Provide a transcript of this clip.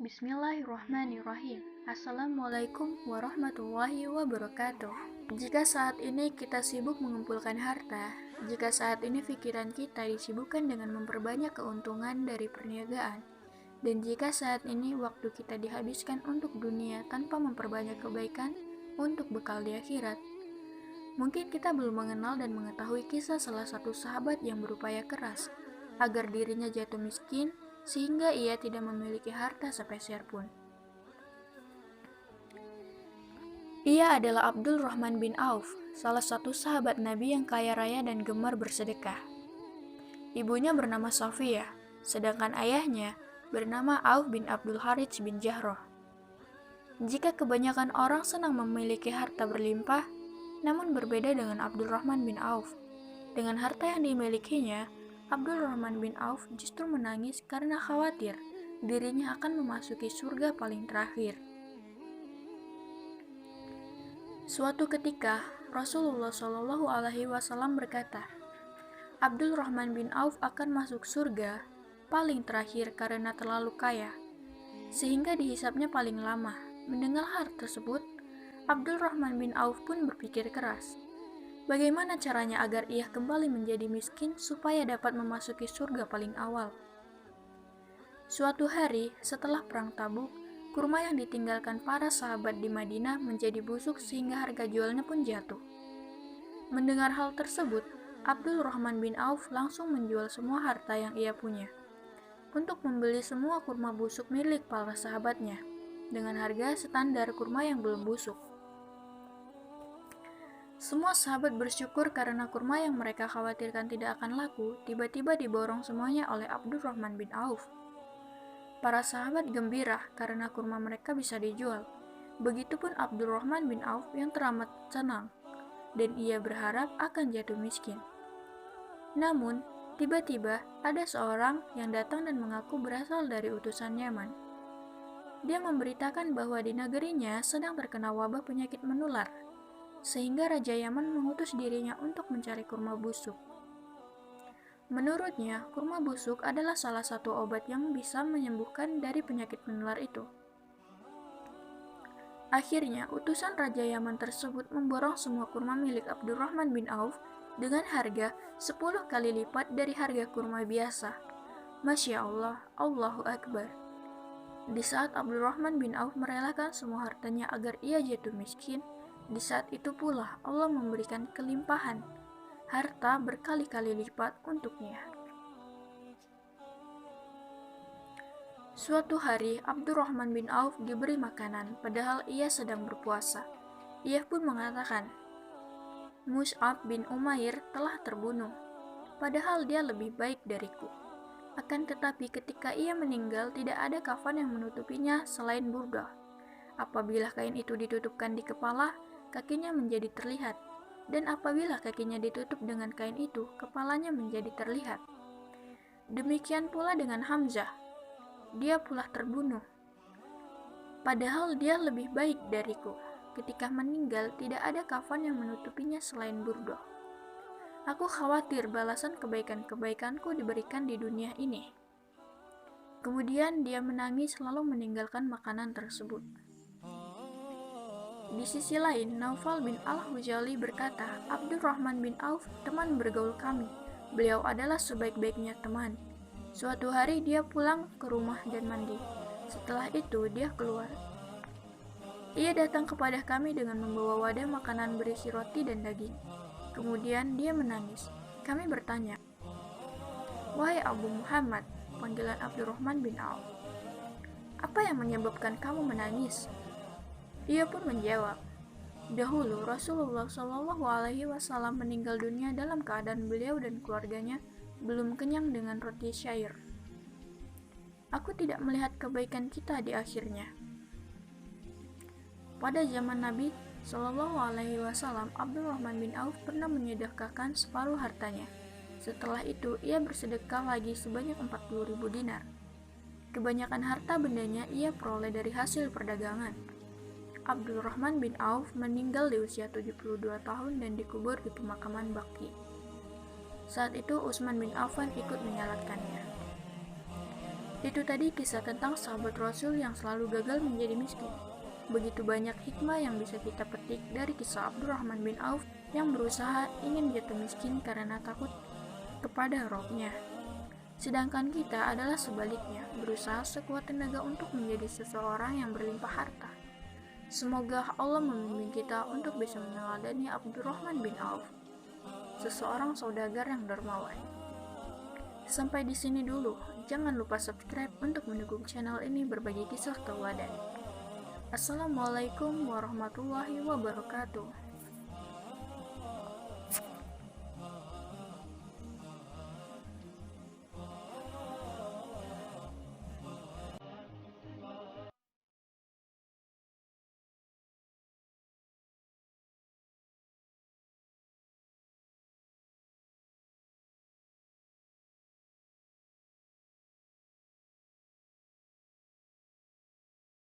Bismillahirrahmanirrahim. Assalamualaikum warahmatullahi wabarakatuh. Jika saat ini kita sibuk mengumpulkan harta, jika saat ini pikiran kita disibukkan dengan memperbanyak keuntungan dari perniagaan, dan jika saat ini waktu kita dihabiskan untuk dunia tanpa memperbanyak kebaikan untuk bekal di akhirat, mungkin kita belum mengenal dan mengetahui kisah salah satu sahabat yang berupaya keras agar dirinya jatuh miskin sehingga ia tidak memiliki harta sepeser pun. Ia adalah Abdul Rahman bin Auf, salah satu sahabat Nabi yang kaya raya dan gemar bersedekah. Ibunya bernama Safiyah, sedangkan ayahnya bernama Auf bin Abdul Harits bin Jahroh. Jika kebanyakan orang senang memiliki harta berlimpah, namun berbeda dengan Abdul Rahman bin Auf. Dengan harta yang dimilikinya, Abdul Rahman bin Auf justru menangis karena khawatir dirinya akan memasuki surga paling terakhir. Suatu ketika, Rasulullah Shallallahu Alaihi Wasallam berkata, Abdul Rahman bin Auf akan masuk surga paling terakhir karena terlalu kaya, sehingga dihisapnya paling lama. Mendengar hal tersebut, Abdul Rahman bin Auf pun berpikir keras. Bagaimana caranya agar ia kembali menjadi miskin supaya dapat memasuki surga paling awal? Suatu hari, setelah perang Tabuk, kurma yang ditinggalkan para sahabat di Madinah menjadi busuk sehingga harga jualnya pun jatuh. Mendengar hal tersebut, Abdul Rahman bin Auf langsung menjual semua harta yang ia punya untuk membeli semua kurma busuk milik para sahabatnya dengan harga standar kurma yang belum busuk. Semua sahabat bersyukur karena kurma yang mereka khawatirkan tidak akan laku tiba-tiba diborong semuanya oleh Abdul Rahman bin Auf. Para sahabat gembira karena kurma mereka bisa dijual. Begitupun Abdul Rahman bin Auf yang teramat senang, dan ia berharap akan jatuh miskin. Namun, tiba-tiba ada seorang yang datang dan mengaku berasal dari utusan Yaman. Dia memberitakan bahwa di negerinya sedang terkena wabah penyakit menular, sehingga Raja Yaman mengutus dirinya untuk mencari kurma busuk. Menurutnya, kurma busuk adalah salah satu obat yang bisa menyembuhkan dari penyakit menular itu. Akhirnya, utusan Raja Yaman tersebut memborong semua kurma milik Abdul Rahman bin Auf dengan harga 10 kali lipat dari harga kurma biasa. Masya Allah, Allahu Akbar. Di saat Abdul Rahman bin Auf merelakan semua hartanya agar ia jatuh miskin, di saat itu pula Allah memberikan kelimpahan harta berkali-kali lipat untuknya. Suatu hari, Abdul Rahman bin Auf diberi makanan padahal ia sedang berpuasa. Ia pun mengatakan, Mus'ab bin Umair telah terbunuh, padahal dia lebih baik dariku. Akan tetapi ketika ia meninggal tidak ada kafan yang menutupinya selain burdah. Apabila kain itu ditutupkan di kepala, kakinya menjadi terlihat, dan apabila kakinya ditutup dengan kain itu, kepalanya menjadi terlihat. Demikian pula dengan Hamzah, dia pula terbunuh, padahal dia lebih baik dariku. Ketika meninggal, tidak ada kafan yang menutupinya selain burdah. Aku khawatir balasan kebaikan-kebaikanku diberikan di dunia ini. Kemudian dia menangis lalu meninggalkan makanan tersebut. Di sisi lain, Naufal bin Al-Hujali berkata, Abdul Rahman bin Auf teman bergaul kami. Beliau adalah sebaik-baiknya teman. Suatu hari dia pulang ke rumah dan mandi. Setelah itu dia keluar. Ia datang kepada kami dengan membawa wadah makanan berisi roti dan daging. Kemudian dia menangis. Kami bertanya, Wahai Abu Muhammad, panggilan Abdul Rahman bin Auf, apa yang menyebabkan kamu menangis? Ia pun menjawab, dahulu Rasulullah Shallallahu Alaihi Wasallam meninggal dunia dalam keadaan beliau dan keluarganya belum kenyang dengan roti syair. Aku tidak melihat kebaikan kita di akhirnya. Pada zaman Nabi Shallallahu Alaihi Wasallam, Abdul Rahman bin Auf pernah menyedekahkan separuh hartanya. Setelah itu, ia bersedekah lagi sebanyak 40.000 dinar. Kebanyakan harta bendanya ia peroleh dari hasil perdagangan. Abdul Rahman bin Auf meninggal di usia 72 tahun dan dikubur di pemakaman Baqi. Saat itu Utsman bin Affan ikut menyalatkannya. Itu tadi kisah tentang sahabat Rasul yang selalu gagal menjadi miskin. Begitu banyak hikmah yang bisa kita petik dari kisah Abdurrahman bin Auf yang berusaha ingin jatuh miskin karena takut kepada Robnya. Sedangkan kita adalah sebaliknya, berusaha sekuat tenaga untuk menjadi seseorang yang berlimpah harta. Semoga Allah membimbing kita untuk bisa meneladani Abdurrahman bin Auf, seseorang saudagar yang dermawan. Sampai di sini dulu. Jangan lupa subscribe untuk mendukung channel ini berbagi kisah tauladan. Assalamualaikum warahmatullahi wabarakatuh.